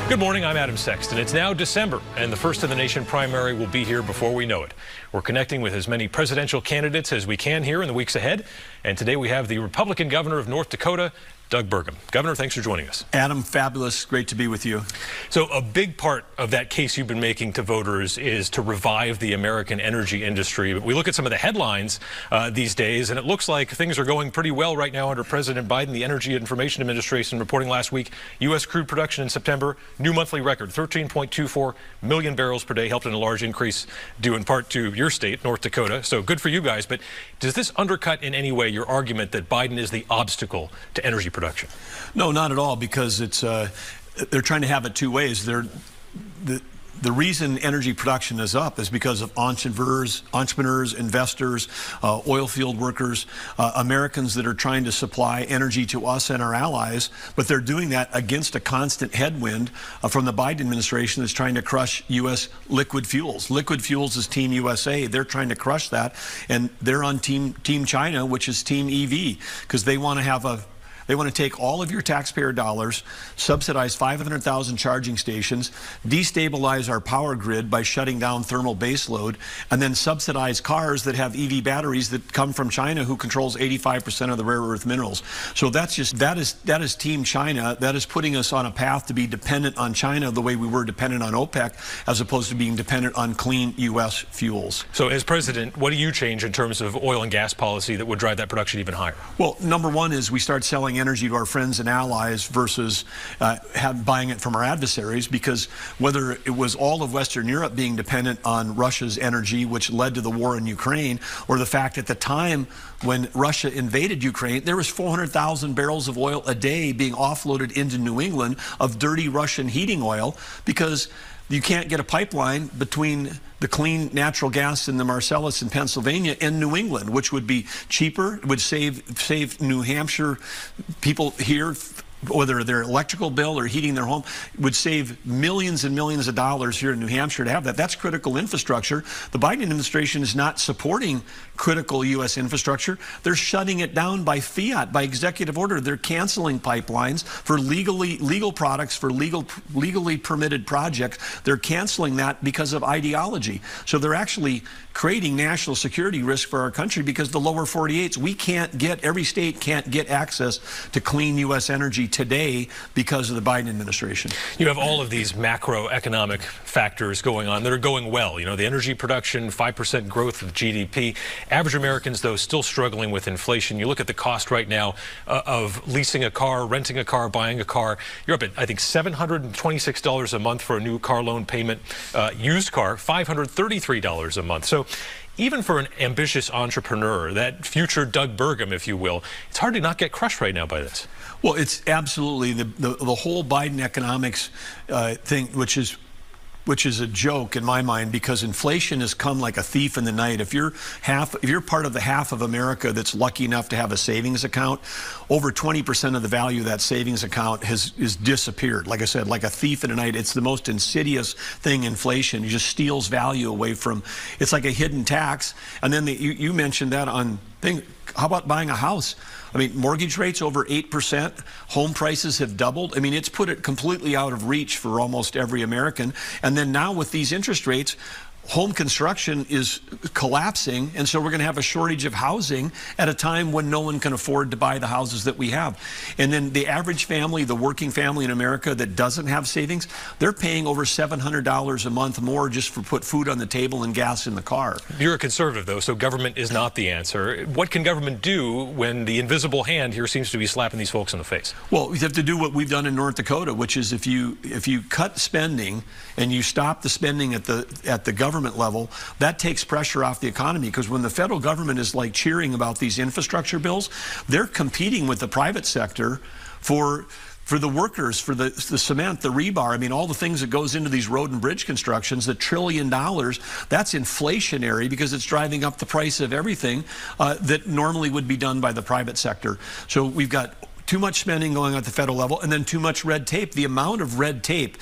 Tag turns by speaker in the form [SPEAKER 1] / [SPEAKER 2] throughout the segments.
[SPEAKER 1] Good morning, I'm Adam Sexton. It's now December, and the First in the Nation primary will be here before we know it. We're connecting with as many presidential candidates as we can here in the weeks ahead. And today we have the Republican governor of North Dakota, Doug Burgum. Governor, thanks for joining us.
[SPEAKER 2] Adam, fabulous. Great to be with you.
[SPEAKER 1] So a big part of that case you've been making to voters is to revive the American energy industry. But we look at some of the headlines these days, and it looks like things are going pretty well right now under President Biden. The Energy Information Administration reporting last week, U.S. crude production in September, new monthly record, 13.24 million barrels per day, helped in a large increase due in part to your state, North Dakota. So good for you guys. But does this undercut in any way your argument that Biden is the obstacle to energy production?
[SPEAKER 2] No, not at all, because it's they're trying to have it two ways. The reason energy production is up is because of entrepreneurs, investors, oil field workers, Americans that are trying to supply energy to us and our allies, but they're doing that against a constant headwind from the Biden administration that's trying to crush U.S. liquid fuels. Liquid fuels is Team USA. They're trying to crush that, and they're on Team China, which is Team EV, because they want to have They want to take all of your taxpayer dollars, subsidize 500,000 charging stations, destabilize our power grid by shutting down thermal baseload, and then subsidize cars that have EV batteries that come from China, who controls 85% of the rare earth minerals. So that is Team China. That is putting us on a path to be dependent on China the way we were dependent on OPEC, as opposed to being dependent on clean U.S. fuels.
[SPEAKER 1] So as president, what do you change in terms of oil and gas policy that would drive that production even higher?
[SPEAKER 2] Well, number one is we start selling energy to our friends and allies versus buying it from our adversaries, because whether it was all of Western Europe being dependent on Russia's energy, which led to the war in Ukraine, or the fact at the time when Russia invaded Ukraine, there was 400,000 barrels of oil a day being offloaded into New England of dirty Russian heating oil, because you can't get a pipeline between the clean natural gas in the Marcellus in Pennsylvania and New England, which would be cheaper. It would save New Hampshire people here, whether their electrical bill or heating their home, would save millions and millions of dollars here in New Hampshire to have that. That's critical infrastructure. The Biden administration is not supporting critical U.S. infrastructure. They're shutting it down by fiat, by executive order. They're canceling pipelines for legal products, for legally permitted projects. They're canceling that because of ideology. So they're actually creating national security risk for our country, because the lower 48s, every state can't get access to clean U.S. energy today because of the Biden administration.
[SPEAKER 1] You have all of these macroeconomic factors going on that are going well. You know, the energy production, 5% growth of GDP. Average Americans, though, still struggling with inflation. You look at the cost right now of leasing a car, renting a car, buying a car. You're up at, I think, $726 a month for a new car loan payment. Used car, $533 a month. So even for an ambitious entrepreneur, that future Doug Burgum, if you will, it's hard to not get crushed right now by this.
[SPEAKER 2] Well, it's absolutely the whole Biden economics thing, which is a joke in my mind, because inflation has come like a thief in the night. If you're part of the half of America that's lucky enough to have a savings account, over 20% of the value of that savings account is disappeared. Like I said, like a thief in the night. It's the most insidious thing, inflation. It just steals value away from, it's like a hidden tax. And then you mentioned that on thing. How about buying a house? I mean, mortgage rates over 8%, home prices have doubled. I mean, it's put it completely out of reach for almost every American. And then now with these interest rates, home construction is collapsing, and so we're going to have a shortage of housing at a time when no one can afford to buy the houses that we have. And then the average family, the working family in America that doesn't have savings, they're paying over $700 a month more just for put food on the table and gas in the car.
[SPEAKER 1] You're a conservative, though, so government is not the answer. What can government do when the invisible hand here seems to be slapping these folks in the face?
[SPEAKER 2] Well, we have to do what we've done in North Dakota, which is if you cut spending and you stop the spending at the government level, that takes pressure off the economy, because when the federal government is like cheering about these infrastructure bills, they're competing with the private sector for the workers, for the cement, the rebar. I mean, all the things that goes into these road and bridge constructions, the $1 trillion, that's inflationary, because it's driving up the price of everything that normally would be done by the private sector. So we've got too much spending going on at the federal level, and then too much red tape. The amount of red tape,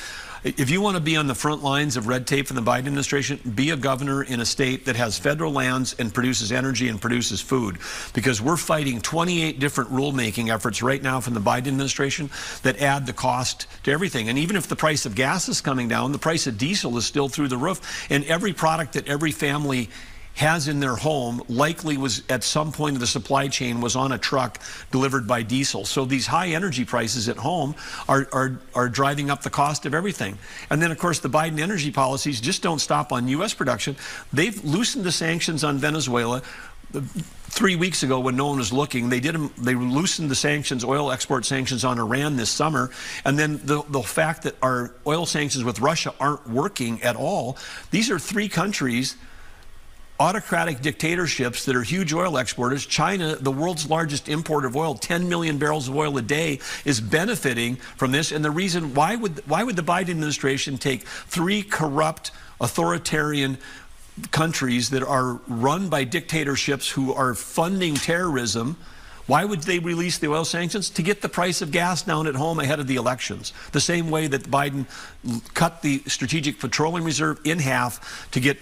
[SPEAKER 2] If you want to be on the front lines of red tape in the Biden administration, be a governor in a state that has federal lands and produces energy and produces food. Because we're fighting 28 different rulemaking efforts right now from the Biden administration that add the cost to everything. And even if the price of gas is coming down, the price of diesel is still through the roof. And every product that every family has in their home likely was at some point of the supply chain was on a truck delivered by diesel. So these high energy prices at home are driving up the cost of everything. And then of course the Biden energy policies just don't stop on U.S. production. They've loosened the sanctions on Venezuela. 3 weeks ago, when no one was looking, they loosened the sanctions, oil export sanctions on Iran this summer. And then the fact that our oil sanctions with Russia aren't working at all. These are 3 countries, autocratic dictatorships that are huge oil exporters. China, the world's largest importer of oil, 10 million barrels of oil a day, is benefiting from this. And the reason, why would the Biden administration take 3 corrupt, authoritarian countries that are run by dictatorships who are funding terrorism? Why would they release the oil sanctions? To get the price of gas down at home ahead of the elections. The same way that Biden cut the Strategic Petroleum Reserve in half to get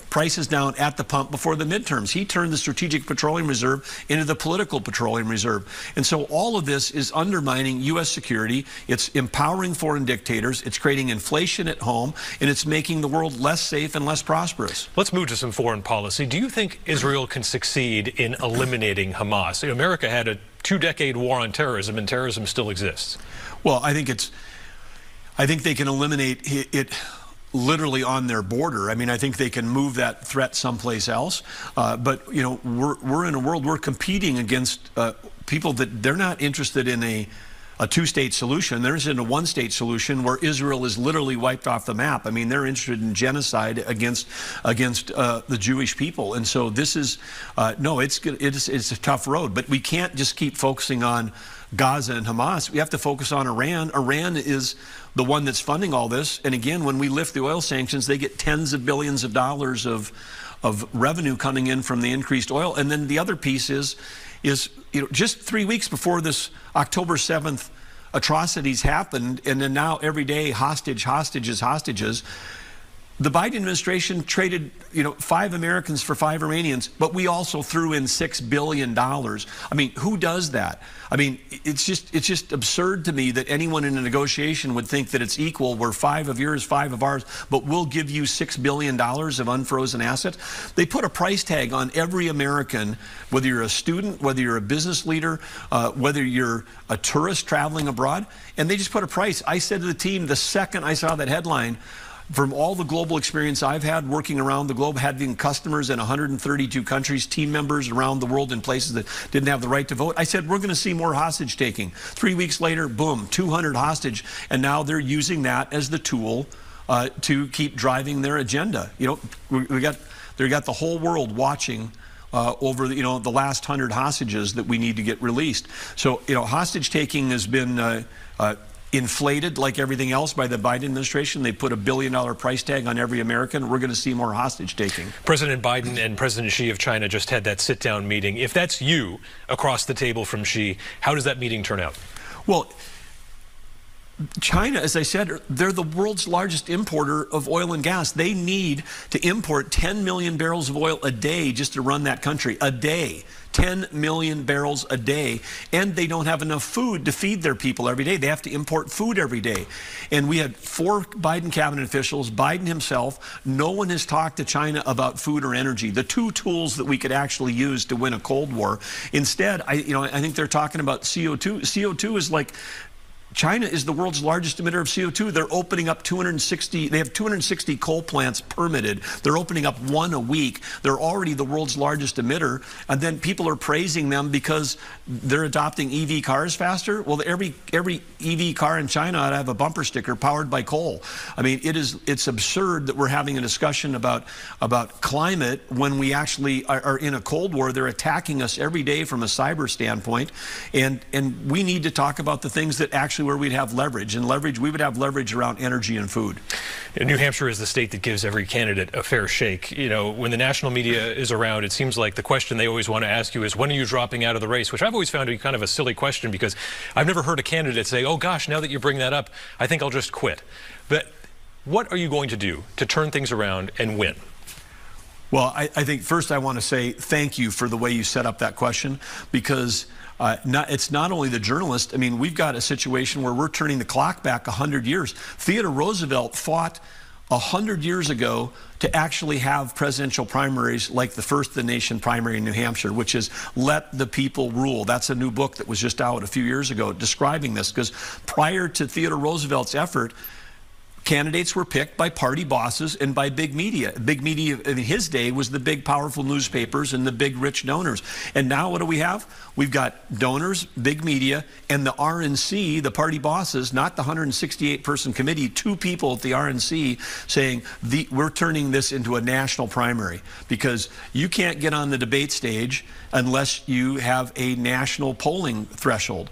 [SPEAKER 2] prices down at the pump before the midterms. He turned the Strategic Petroleum Reserve into the Political Petroleum Reserve. And so all of this is undermining U.S. security. It's empowering foreign dictators. It's creating inflation at home. And it's making the world less safe and less prosperous.
[SPEAKER 1] Let's move to some foreign policy. Do you think Israel can succeed in eliminating Hamas? America had a 2-decade war on terrorism, and terrorism still exists.
[SPEAKER 2] Well, I think they can eliminate it literally on their border. I mean, I think they can move that threat someplace else. But, you know, we're in a world, we're competing against people that they're not interested in a 2-state solution. There isn't a 1-state solution where Israel is literally wiped off the map. I mean, they're interested in genocide against the Jewish people. And so this is, no, it's a tough road. But we can't just keep focusing on Gaza and Hamas. We have to focus on Iran. Iran is the one that's funding all this. And again, when we lift the oil sanctions, they get tens of billions of dollars of revenue coming in from the increased oil. And then the other piece is you know, just 3 weeks before this October 7th atrocities happened, and then now every day hostages. The Biden administration traded, you know, 5 Americans for 5 Iranians, but we also threw in $6 billion. I mean, who does that? I mean, it's just absurd to me that anyone in a negotiation would think that it's equal. We're 5 of yours, 5 of ours, but we'll give you $6 billion of unfrozen assets. They put a price tag on every American, whether you're a student, whether you're a business leader, whether you're a tourist traveling abroad, and they just put a price. I said to the team the second I saw that headline, from all the global experience I've had working around the globe, having customers in 132 countries, team members around the world in places that didn't have the right to vote, I said, we're going to see more hostage taking. 3 weeks later, boom, 200 hostage. And now they're using that as the tool to keep driving their agenda. You know, they got the whole world watching over the, you know, the last 100 hostages that we need to get released. So, you know, hostage taking has been inflated like everything else by the Biden administration. They put $1 billion price tag on every American. We're going to see more hostage taking.
[SPEAKER 1] President Biden and President Xi of China just had that sit-down meeting. If that's you across the table from Xi, how does that meeting turn out?
[SPEAKER 2] Well, China, as I said, they're the world's largest importer of oil and gas. They need to import 10 million barrels of oil a day just to run that country. A day. 10 million barrels a day. And they don't have enough food to feed their people every day. They have to import food every day. And we had 4 Biden cabinet officials, Biden himself. No one has talked to China about food or energy, the 2 tools that we could actually use to win a Cold War. Instead, I think they're talking about CO2. CO2 is like, China is the world's largest emitter of CO2. They're opening up 260, they have 260 coal plants permitted. They're opening up 1 a week. They're already the world's largest emitter. And then people are praising them because they're adopting EV cars faster. Well, every EV car in China ought to have a bumper sticker powered by coal. I mean, it's absurd that we're having a discussion about climate when we actually are in a Cold War. They're attacking us every day from a cyber standpoint. And we need to talk about the things that actually where we'd have leverage. And leverage, we would have leverage around energy and food.
[SPEAKER 1] And New Hampshire is the state that gives every candidate a fair shake. You know, when the national media is around, it seems like the question they always want to ask you is, when are you dropping out of the race? Which I've always found to be kind of a silly question, because I've never heard a candidate say, oh gosh, now that you bring that up, I think I'll just quit. But What are you going to do to turn things around and win?
[SPEAKER 2] Well, I think first I want to say thank you for the way you set up that question, because it's not only the journalist. I mean, we've got a situation where we're turning the clock back 100 years. Theodore Roosevelt fought 100 years ago to actually have presidential primaries like the first of the nation primary in New Hampshire, which is let the people rule. That's a new book that was just out a few years ago describing this, because prior to Theodore Roosevelt's effort, candidates were picked by party bosses and by big media. Big media in his day was the big powerful newspapers and the big rich donors. And now what do we have? We've got donors, big media, and the RNC, the party bosses, not the 168-person committee, 2 people at the RNC saying, we're turning this into a national primary, because you can't get on the debate stage unless you have a national polling threshold.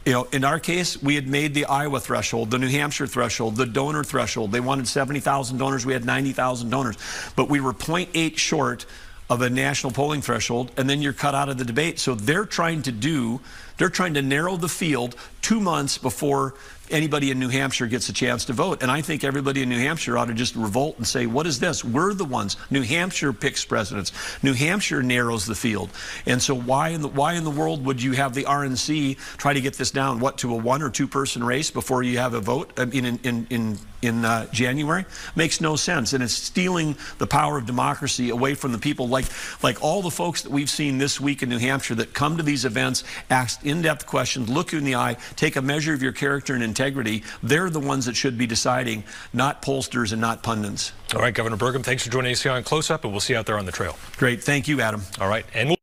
[SPEAKER 2] You know, in our case, we had made the Iowa threshold, the New Hampshire threshold, the donor threshold. They wanted 70,000 donors. We had 90,000 donors. But we were 0.8 short of a national polling threshold, and then you're cut out of the debate. So they're trying to narrow the field 2 months before anybody in New Hampshire gets a chance to vote. And I think everybody in New Hampshire ought to just revolt and say, what is this? We're the ones. New Hampshire picks presidents. New Hampshire narrows the field. And so why in the world would you have the RNC try to get this down, what, to a 1 or 2 person race before you have a vote in January? Makes no sense. And it's stealing the power of democracy away from the people, like all the folks that we've seen this week in New Hampshire that come to these events, ask in-depth questions, look you in the eye, take a measure of your character and integrity. They're the ones that should be deciding, not pollsters and not pundits.
[SPEAKER 1] All right, Governor Burgum, thanks for joining us here on Close Up, and we'll see you out there on the trail.
[SPEAKER 2] Great. Thank you, Adam.
[SPEAKER 1] All right. And we'll